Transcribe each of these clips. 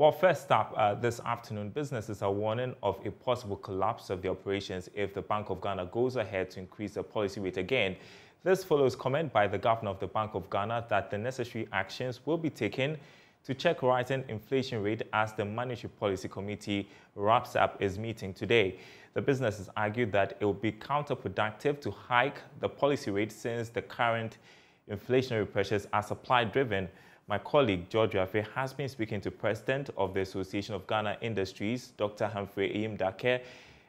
Well, first up, this afternoon, businesses are warning of a possible collapse of the operations if the Bank of Ghana goes ahead to increase the policy rate again. This follows comment by the governor of the Bank of Ghana that the necessary actions will be taken to check rising inflation rate as the Monetary Policy Committee wraps up its meeting today. The businesses argued that it will be counterproductive to hike the policy rate since the current inflationary pressures are supply-driven. My colleague, George Rafe, has been speaking to President of the Association of Ghana Industries, Dr. Humphrey Eyim-Dake,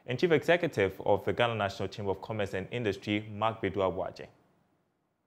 and Chief Executive of the Ghana National Chamber of Commerce and Industry, Mark Bedu-Abuaje.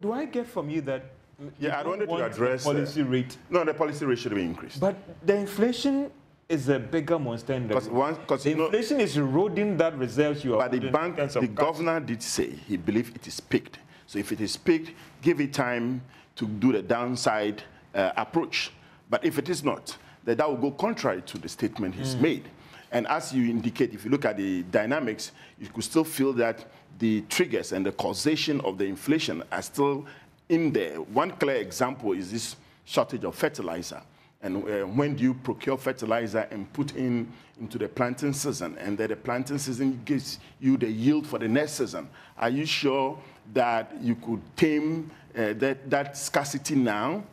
Do I get from you that I wanted to address the policy rate? No, the policy rate should be increased. But the inflation is a bigger monster than the inflation is eroding that reserves you are. But the governor did say he believes it is peaked. So if it is peaked, give it time to do the downside approach. But if it is not, then that will go contrary to the statement he's made. And as you indicate, if you look at the dynamics, you could still feel that the triggers and the causation of the inflation are still in there. One clear example is this shortage of fertilizer. And when do you procure fertilizer and put into the planting season, and then the planting season gives you the yield for the next season? Are you sure that you could tame that scarcity now?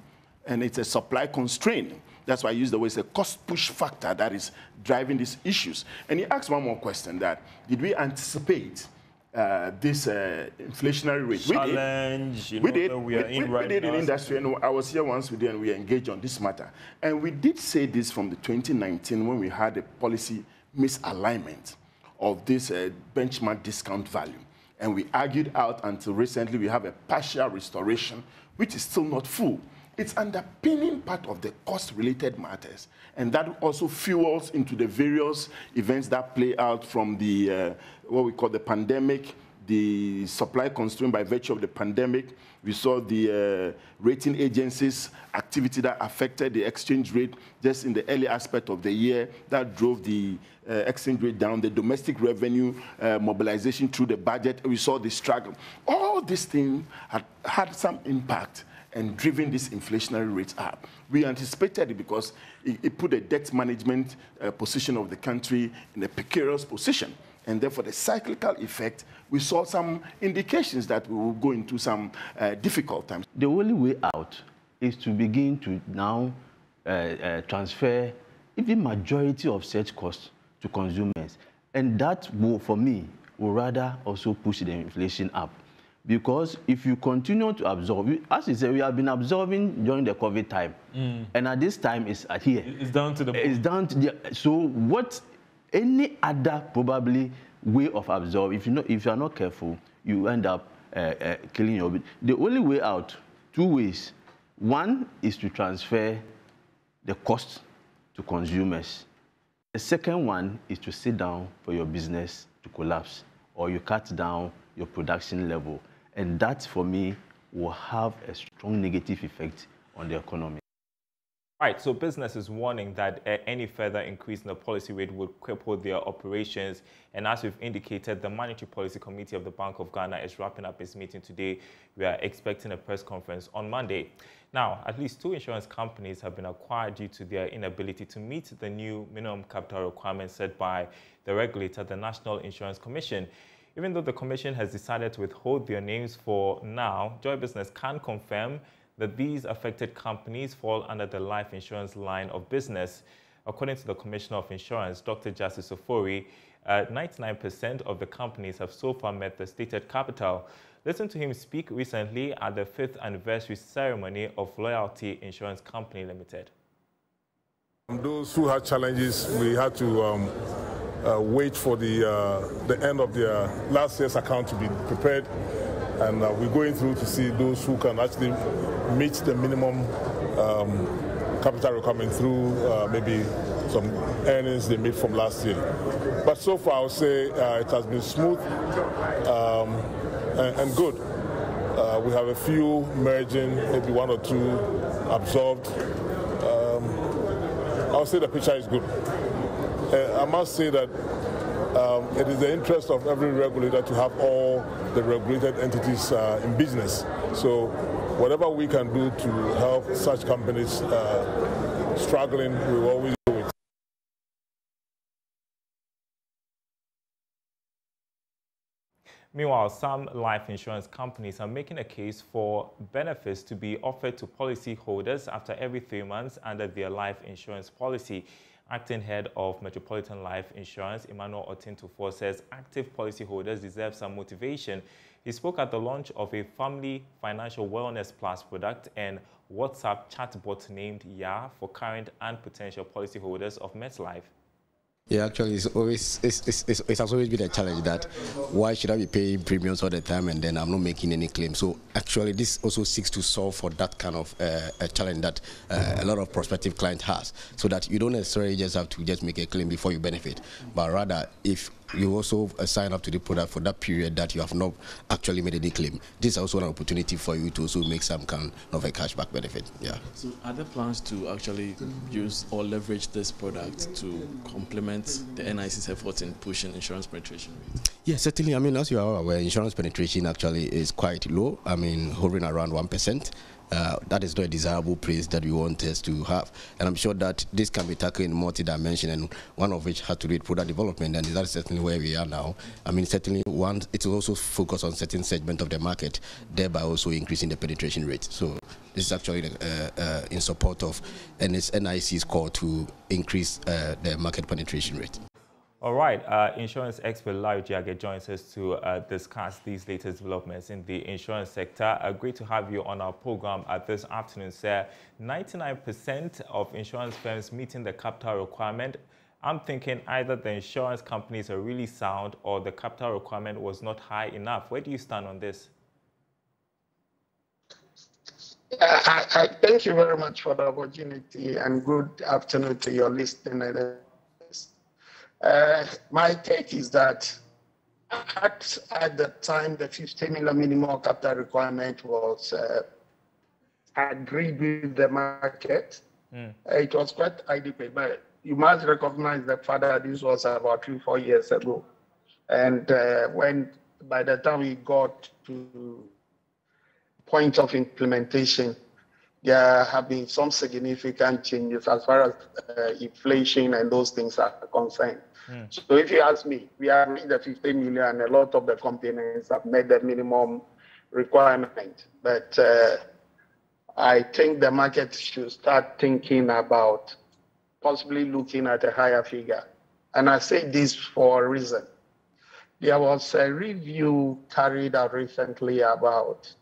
And it's a supply constraint. That's why I use the word, it's a cost push factor that is driving these issues. And he asked one more question, that did we anticipate this inflationary rate? Challenge, we did in industry, and I was here once with you, and we engaged on this matter. And we did say this from the 2019 when we had a policy misalignment of this benchmark discount value. And we argued out until recently we have a partial restoration, which is still not full. It's underpinning part of the cost-related matters, and that also fuels into the various events that play out from the, what we call the pandemic, the supply constraint by virtue of the pandemic. We saw the rating agencies' activity that affected the exchange rate just in the early aspect of the year, that drove the exchange rate down, the domestic revenue mobilization through the budget. We saw the struggle. All these things had some impact and driven this inflationary rate up. We anticipated it because it put the debt management position of the country in a precarious position. And therefore, the cyclical effect, we saw some indications that we will go into some difficult times. The only way out is to begin to now transfer even majority of such costs to consumers. And that will, for me, will rather also push the inflation up. Because if you continue to absorb, as you said, we have been absorbing during the COVID time, and at this time it's here. It's down to the. It's down to the. So what? Any other probably way of absorb? If you are not careful, you end up killing your. The only way out, two ways. One is to transfer the cost to consumers. The second one is to sit down for your business to collapse, or you cut down your production level. And that, for me, will have a strong negative effect on the economy. Right, so business is warning that any further increase in the policy rate would cripple their operations. And as we've indicated, the Monetary Policy Committee of the Bank of Ghana is wrapping up its meeting today. We are expecting a press conference on Monday. Now, at least 2 insurance companies have been acquired due to their inability to meet the new minimum capital requirements set by the regulator, the National Insurance Commission. Even though the Commission has decided to withhold their names for now, Joy Business can confirm that these affected companies fall under the life insurance line of business. According to the Commissioner of Insurance, Dr. Justice Ofori, 99% of the companies have so far met the stated capital. Listen to him speak recently at the 5th anniversary ceremony of Loyalty Insurance Company Limited. Those who had challenges, we had to wait for the end of their last year's account to be prepared, and we're going through to see those who can actually meet the minimum capital requirement through maybe some earnings they made from last year. But so far, I would say it has been smooth and good. We have a few merging, maybe 1 or 2 absorbed. I would say the picture is good. I must say that it is the interest of every regulator to have all the regulated entities in business. So whatever we can do to help such companies struggling, we will always do it. Meanwhile, some life insurance companies are making a case for benefits to be offered to policyholders after every 3 months under their life insurance policy. Acting head of Metropolitan Life Insurance, Emmanuel Otintufo, says active policyholders deserve some motivation. He spoke at the launch of a Family Financial Wellness Plus product and WhatsApp chatbot named Ya for current and potential policyholders of MetLife. Yeah, actually, it has always been a challenge that why should I be paying premiums all the time and then I'm not making any claim. So actually, this also seeks to solve for that kind of a challenge that a lot of prospective clients has, so that you don't necessarily just have to just make a claim before you benefit, but rather if you also sign up to the product for that period that you have not actually made any claim, this is also an opportunity for you to also make some kind of a cashback benefit. Yeah. So are there plans to actually use or leverage this product to complement the NIC's efforts in pushing insurance penetration rate? Yes, certainly. I mean, as you are aware, insurance penetration actually is quite low. I mean, hovering around 1%. That is not a desirable place that we want us to have. And I'm sure that this can be tackled in multi-dimension, and one of which has to do with product development, and that's certainly where we are now. I mean, certainly it will also focus on certain segment of the market, thereby also increasing the penetration rate. So this is actually in support of NIC's call to increase the market penetration rate. All right, insurance expert Larry Jiage joins us to discuss these latest developments in the insurance sector. Great to have you on our program this afternoon, sir. 99% of insurance firms meeting the capital requirement. I'm thinking either the insurance companies are really sound or the capital requirement was not high enough. Where do you stand on this? I thank you very much for the opportunity, and good afternoon to your listeners. My take is that at the time the 50 million minimum capital requirement was agreed with the market, it was quite IDP, but you must recognize the fact that this was about 3-4 years ago. And when by the time we got to point of implementation, there have been some significant changes as far as inflation and those things are concerned. So if you ask me, we have reached the 15 million and a lot of the companies have met the minimum requirement. But I think the market should start thinking about possibly looking at a higher figure. And I say this for a reason. There was a review carried out recently about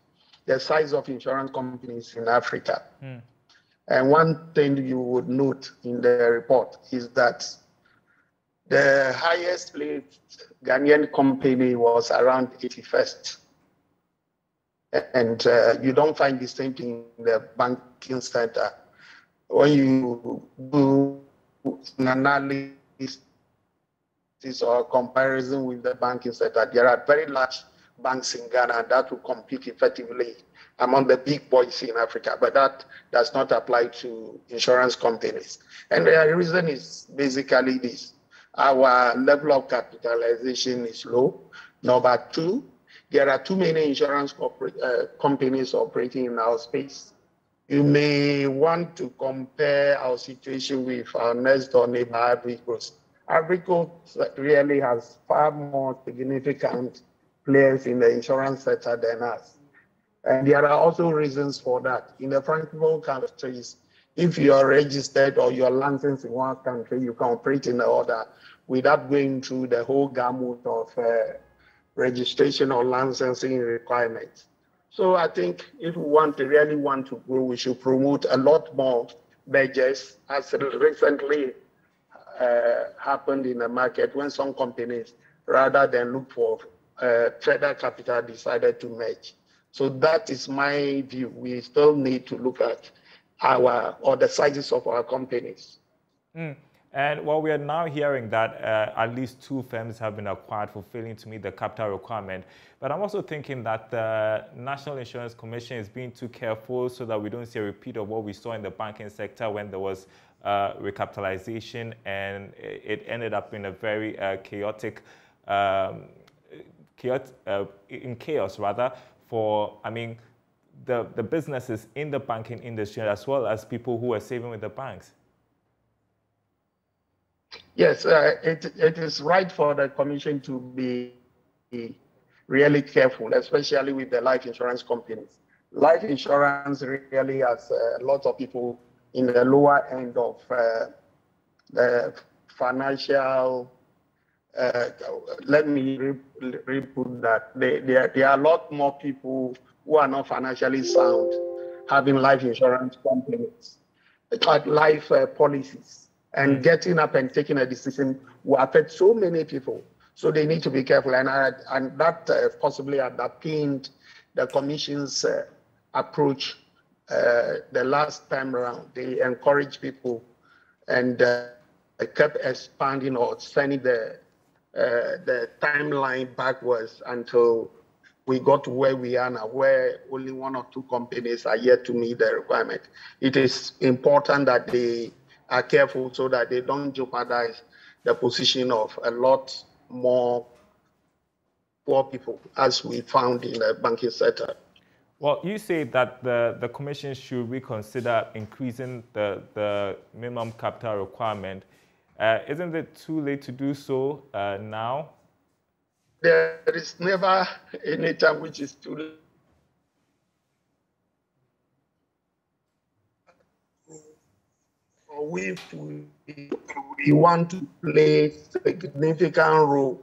the size of insurance companies in Africa. And one thing you would note in the report is that the highest placed Ghanaian company was around 81st. And you don't find the same thing in the banking sector. When you do an analysis or comparison with the banking sector, there are very large banks in Ghana that will compete effectively among the big boys in Africa, but that does not apply to insurance companies. And the reason is basically this. Our level of capitalization is low. Number two, there are too many insurance companies operating in our space. You may want to compare our situation with our next door neighbor, Ivory Coast. Ivory Coast really has far more significant players in the insurance sector than us. And there are also reasons for that. In the Francophone countries, if you are registered or you are licensed in one country, you can operate in the other without going through the whole gamut of registration or licensing requirements. So I think if we really want to grow, we should promote a lot more mergers, as recently happened in the market when some companies, rather than look for further capital, decided to merge. So that is my view. We still need to look at the sizes of our companies. And well, we are now hearing that at least 2 firms have been acquired for failing to meet the capital requirement. But I'm also thinking that the National Insurance Commission is being too careful so that we don't see a repeat of what we saw in the banking sector when there was recapitalization and it ended up in a very chaos for, I mean, the businesses in the banking industry as well as people who are saving with the banks. Yes, it is right for the Commission to be really careful, especially with the life insurance companies. Life insurance really has a lot of people in the lower end of the financial, let me re-put that. There are a lot more people who are not financially sound having life insurance companies, like life policies, and getting up and taking a decision will affect so many people. So they need to be careful, and that possibly underpinned the Commission's approach the last time around. They encouraged people and kept expanding or sending the timeline backwards until we got to where we are now, where only 1 or 2 companies are yet to meet the requirement. It is important that they are careful so that they don't jeopardize the position of a lot more poor people, as we found in the banking sector. Well, you say that the Commission should reconsider increasing the minimum capital requirement. Isn't it too late to do so now? There is never any time which is too late. We want to play a significant role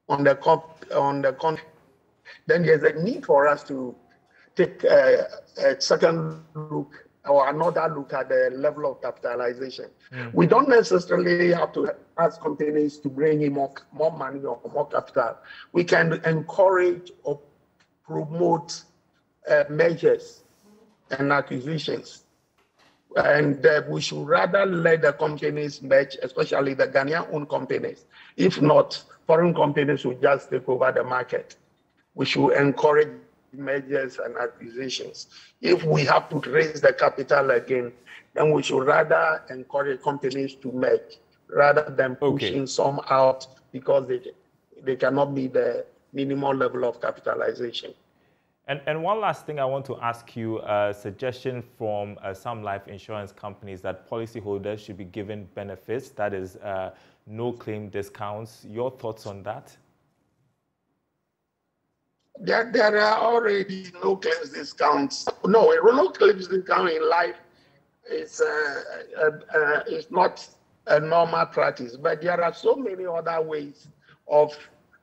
on the country. Then there's a need for us to take a second look or another look at the level of capitalization. We don't necessarily have to ask companies to bring in more money or more capital. We can encourage or promote measures and acquisitions. And we should rather let the companies merge, especially the Ghanaian-owned companies. If not, foreign companies will just take over the market. We should encourage mergers and acquisitions. If we have to raise the capital again, then we should rather encourage companies to merge rather than pushing some out because they cannot meet the minimum level of capitalization. And one last thing I want to ask you, a suggestion from some life insurance companies that policyholders should be given benefits, that is no claim discounts. Your thoughts on that? There are already no claims discounts. No, a no claims discount in life is not a normal practice, but there are so many other ways of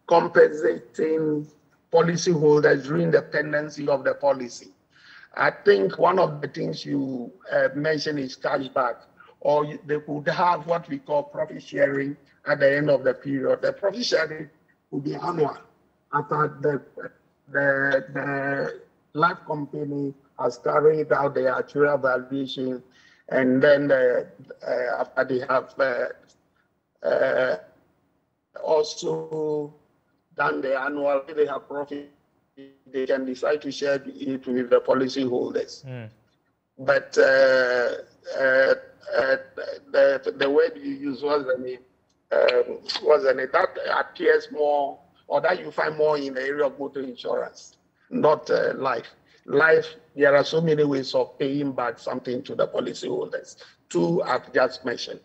compensating policyholders during the pendency of the policy. I think one of the things you mentioned is cashback, or they could have what we call profit sharing at the end of the period. The profit sharing would be annual after the life company has carried out the actuarial valuation, and then after they have also done the annual, they have profit, they can decide to share it with the policy holders. But the word you use was the name, that appears more, or that you find more in the area of motor insurance, not life. Life, there are so many ways of paying back something to the policy holders. 2 I've just mentioned.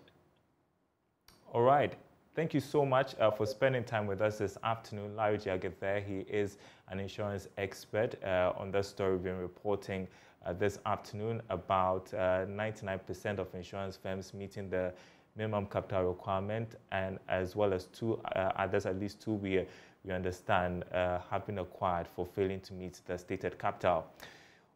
All right. Thank you so much for spending time with us this afternoon. Larry Jagathe, he is an insurance expert on the story we've been reporting this afternoon about 99% of insurance firms meeting the minimum capital requirement, and as well as 2 others, at least 2 we understand have been acquired for failing to meet the stated capital.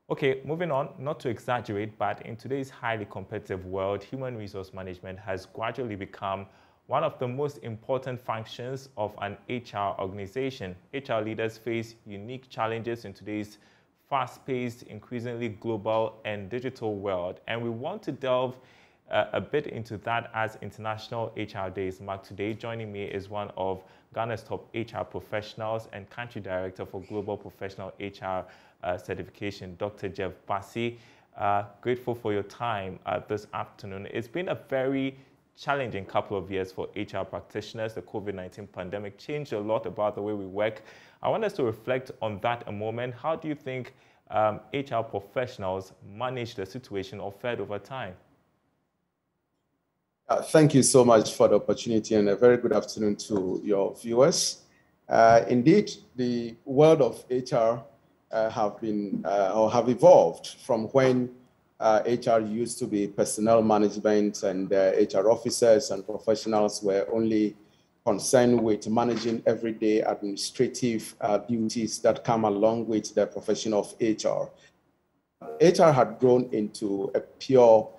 Okay, moving on, not to exaggerate, but in today's highly competitive world, human resource management has gradually become one of the most important functions of an HR organization. HR leaders face unique challenges in today's fast-paced, increasingly global and digital world. And we want to delve a bit into that as International HR Day is marked today. Joining me is one of Ghana's top HR professionals and Country Director for Global Professional HR Certification, Dr. Jeff Bassi. Grateful for your time this afternoon. It's been a very challenging couple of years for HR practitioners. The COVID-19 pandemic changed a lot about the way we work. I want us to reflect on that a moment. How do you think HR professionals manage the situation or fared over time? Thank you so much for the opportunity, and a very good afternoon to your viewers. Indeed, the world of HR have evolved from when HR used to be personnel management, and HR officers and professionals were only concerned with managing everyday administrative duties that come along with the profession of HR. HR had grown into a pure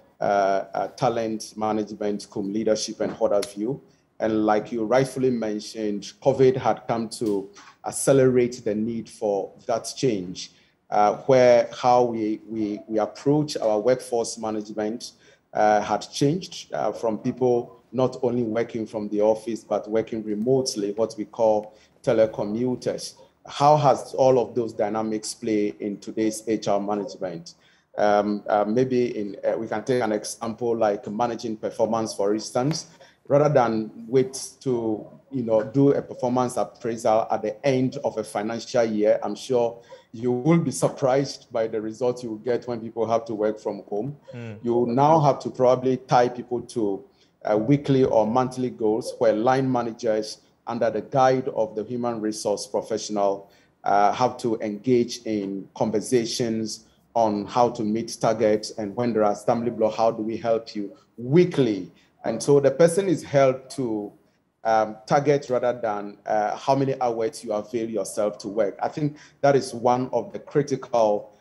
talent management, leadership, and what have you. And like you rightfully mentioned, COVID had come to accelerate the need for that change, where how we approach our workforce management had changed from people not only working from the office, but working remotely, what we call telecommuters. How has all of those dynamics play in today's HR management? Maybe we can take an example like managing performance, for instance. Rather than wait to do a performance appraisal at the end of a financial year, I'm sure you will be surprised by the results you will get when people have to work from home. You now have to probably tie people to weekly or monthly goals, where line managers, under the guide of the human resource professional, have to engage in conversations on how to meet targets, and when there are stumbling blocks, how do we help you weekly? And so the person is held to target rather than how many hours you avail yourself to work. I think that is one of the critical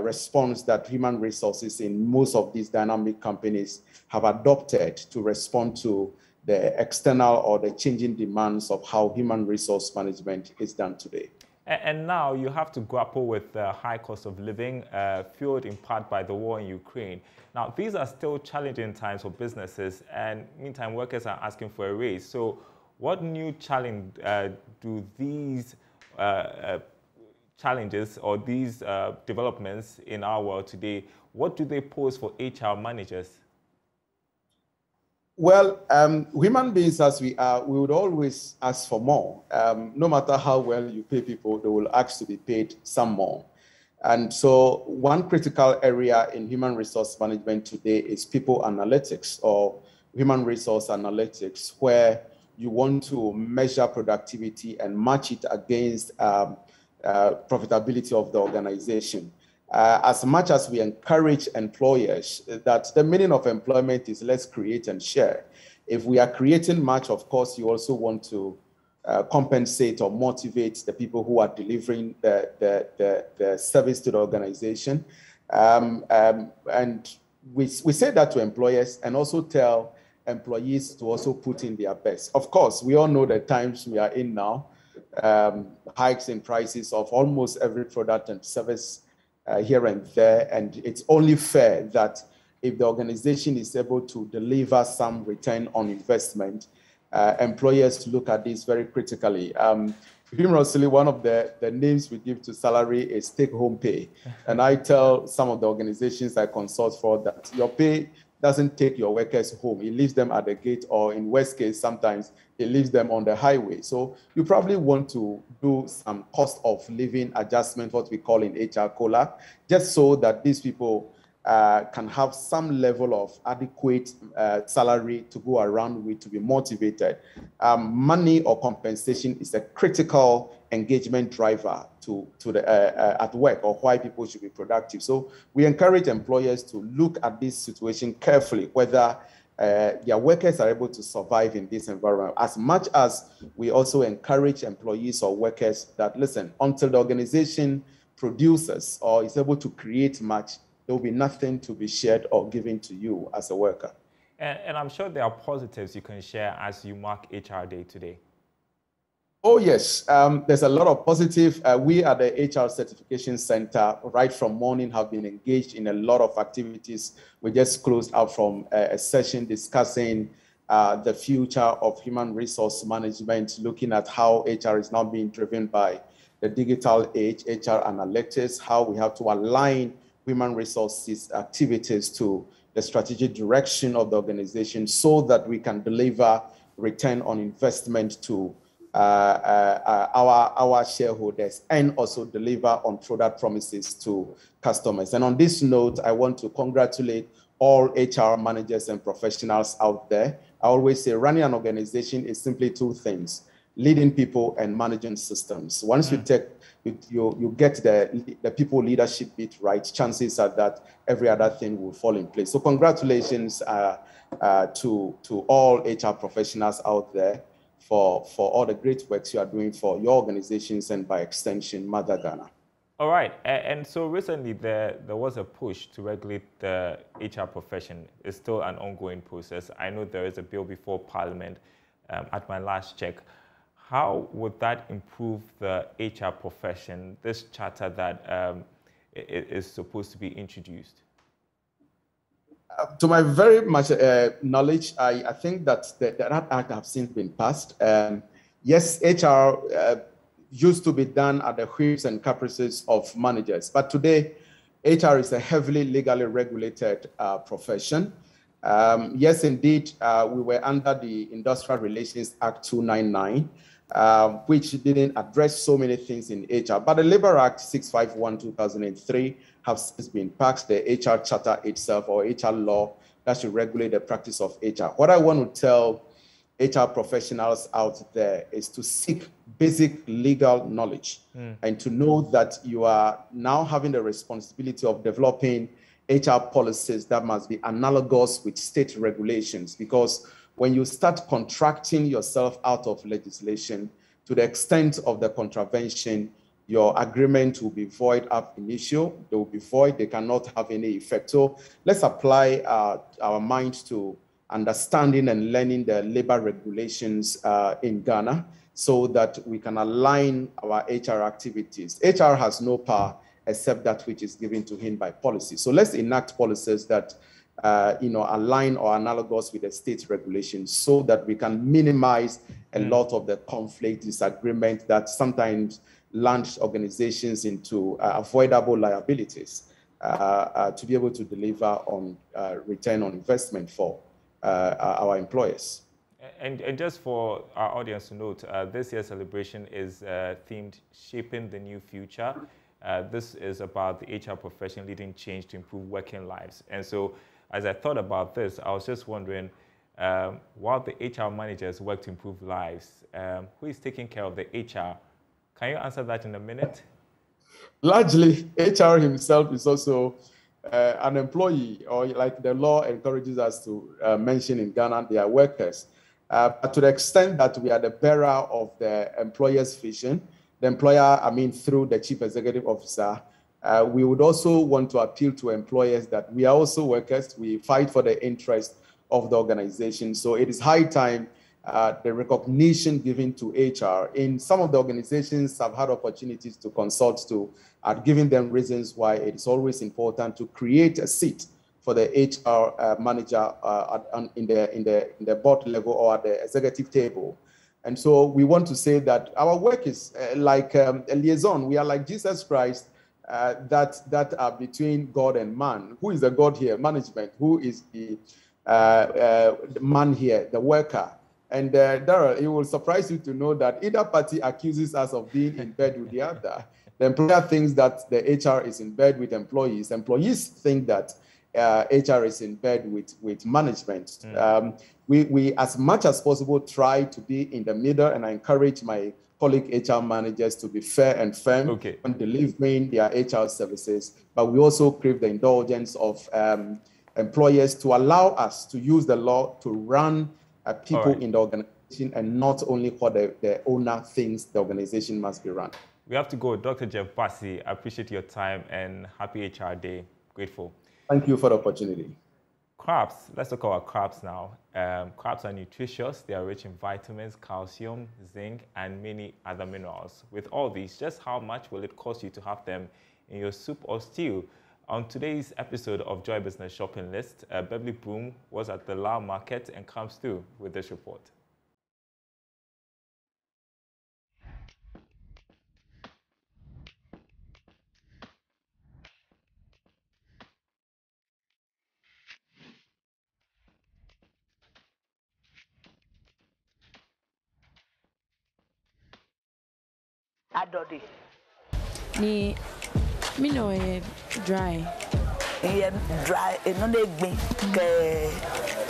response that human resources in most of these dynamic companies have adopted to respond to the external or the changing demands of how human resource management is done today. And now you have to grapple with the high cost of living, fueled in part by the war in Ukraine. Now, these are still challenging times for businesses, and meantime, workers are asking for a raise. So what new challenge do these challenges or these developments in our world today, what do they pose for HR managers? Well, human beings as we are, we would always ask for more. No matter how well you pay people, they will ask to be paid some more. And so one critical area in human resource management today is people analytics or human resource analytics, where you want to measure productivity and match it against profitability of the organization. As much as we encourage employers that the meaning of employment is let's create and share. If we are creating much, of course, you also want to compensate or motivate the people who are delivering the service to the organization. And we say that to employers and also tell employees to also put in their best. Of course, we all know the times we are in now, hikes in prices of almost every product and service here and there, and it's only fair that if the organization is able to deliver some return on investment, employers look at this very critically. Humorously, one of the names we give to salary is take-home pay. And I tell some of the organizations I consult for that your pay doesn't take your workers home. It leaves them at the gate, or in worst case, sometimes it leaves them on the highway. So you probably want to do some cost of living adjustment, what we call in HR COLA, just so that these people can have some level of adequate salary to go around with, to be motivated. Money or compensation is a critical engagement driver to the at work, or why people should be productive. So we encourage employers to look at this situation carefully, whether their workers are able to survive in this environment, as much as we also encourage employees or workers that, listen, until the organization produces or is able to create much, there will be nothing to be shared or given to you as a worker. And I'm sure there are positives you can share as you mark HR Day today. Oh, yes. There's a lot of positive. We at the HR Certification Center, right from morning, have been engaged in a lot of activities. We just closed out from a session discussing the future of human resource management, looking at how HR is now being driven by the digital age, HR analytics, how we have to align human resources activities to the strategic direction of the organization so that we can deliver return on investment to our shareholders, and also deliver on product promises to customers. And on this note, I want to congratulate all HR managers and professionals out there. I always say running an organization is simply two things: leading people and managing systems. Once you take you get the people leadership bit right, chances are that every other thing will fall in place. So congratulations to all HR professionals out there for all the great works you are doing for your organizations and by extension, Mother Ghana. All right, and so recently there was a push to regulate the HR profession. It's still an ongoing process. I know there is a bill before Parliament at my last check. How would that improve the HR profession, this charter that is supposed to be introduced? To my very much knowledge, I think that that act has since been passed. Yes, HR used to be done at the whims and caprices of managers, but today, HR is a heavily legally regulated profession. Yes, indeed, we were under the Industrial Relations Act 299, which didn't address so many things in HR. But the Labor Act 651/2003 has been passed, the HR Charter itself, or HR law that should regulate the practice of HR. What I want to tell HR professionals out there is to seek basic legal knowledge and to know that you are now having the responsibility of developing HR policies that must be analogous with state regulations, because when you start contracting yourself out of legislation, to the extent of the contravention, your agreement will be void ab initio. They will be void. They cannot have any effect. So let's apply our minds to understanding and learning the labor regulations in Ghana so that we can align our HR activities. HR has no power except that which is given to him by policy. So let's enact policies that align or analogous with the state regulations so that we can minimize a lot of the conflict, disagreement that sometimes launch organizations into avoidable liabilities to be able to deliver on return on investment for our employers. And just for our audience to note, this year's celebration is themed Shaping the New Future. This is about the HR profession leading change to improve working lives. And so as I thought about this, I was just wondering, while the HR managers work to improve lives, who is taking care of the HR? Can you answer that in a minute? Largely, HR himself is also an employee, or like the law encourages us to mention in Ghana, they are workers. But to the extent that we are the bearer of the employer's vision, the employer, through the chief executive officer, we would also want to appeal to employers that we are also workers. We fight for the interest of the organization. So it is high time the recognition given to HR. In some of the organizations, I've had opportunities to consult to, giving them reasons why it is always important to create a seat for the HR manager in the board level or at the executive table. And so we want to say that our work is like a liaison. We are like Jesus Christ that are between God and man. Who is the God here? Management. Who is the man here? The worker. And Daryl, it will surprise you to know that either party accuses us of being in bed with the other. The employer thinks that the HR is in bed with employees. Employees think that HR is in bed with management. We, as much as possible, try to be in the middle, and I encourage my colleague HR managers to be fair and firm when delivering their HR services. But we also crave the indulgence of employers to allow us to use the law to run people in the organization and not only what the owner thinks the organization must be run. We have to go. Dr. Jeff Bassi, I appreciate your time and happy HR Day. Grateful. Thank you for the opportunity. Crabs. Let's talk about crabs now. Crabs are nutritious. They are rich in vitamins, calcium, zinc, and many other minerals. With all these, just how much will it cost you to have them in your soup or stew? On today's episode of Joy Business Shopping List, Beverly Broom was at the Lao Market and comes through with this report. Adodi. Me no dry. Dry. No they be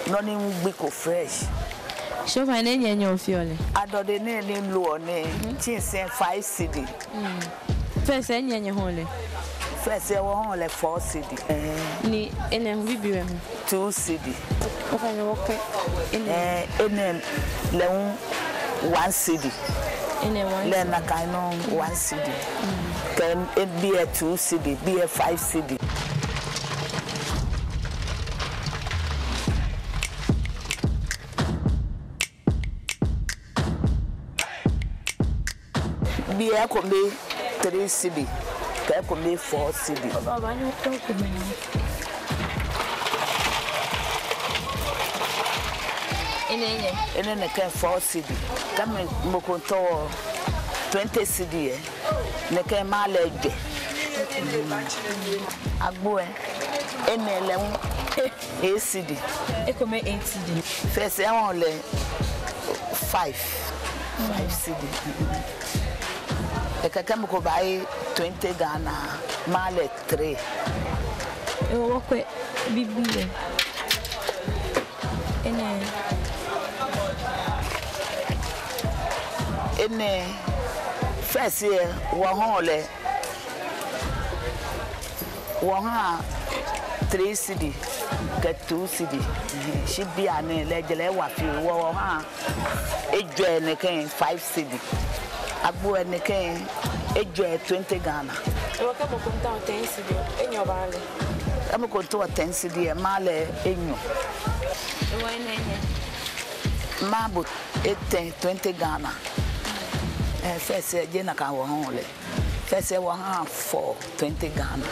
no they be fresh. Show my name and your fiole. I don't name low name. 5 cedi. First, and your holy. First, I want only 4 cedi. Ni in a 2 cedi. Okay. In a 1 cedi. In a 1 Then I can know 1 cedi. Can it be a 2 cedi, be a 5 cedi. Be a could be 3 cedi. There could be 4 cedi. In a 4 cedi. Come in Mokoto 20 cedi. Neke malege. Agboe. In a 8 cedi. It could make 8 cedi. First, only 5 cedi. The Kakam could buy 20 Ghana, Male 3. You walk with BB. In a first year, Wahole 3 cedi, get 2 cedi. She be a legend, what you want. A journey 5 cedi. Abu and the king, a 20 Ghana. You come to 10 cedi in your valley. I'm going to 10 cedi, a male in you. Mabu 20 Ghana. First year, Jenaka only. First year, 20 Ghana.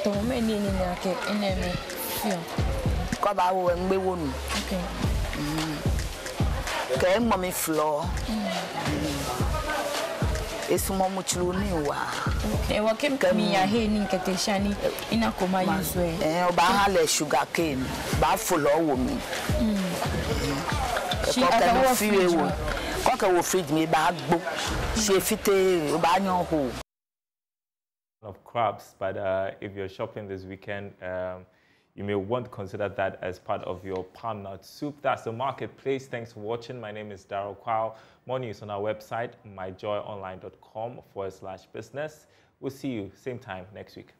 Don't many in the cake in the Kwawu and we won't. Okay, mommy floor. It's more much loony. Okay, what came to me? I hate Ninkateshani in a coma. Bahale sugar cane, baffle or woman. She will feed me bag book. She fit a banyo hole. Of crabs, but if you're shopping this weekend, you may want to consider that as part of your palm nut soup. That's the marketplace. Thanks for watching. My name is Daryl Kwawu. More news on our website, myjoyonline.com/business. We'll see you same time next week.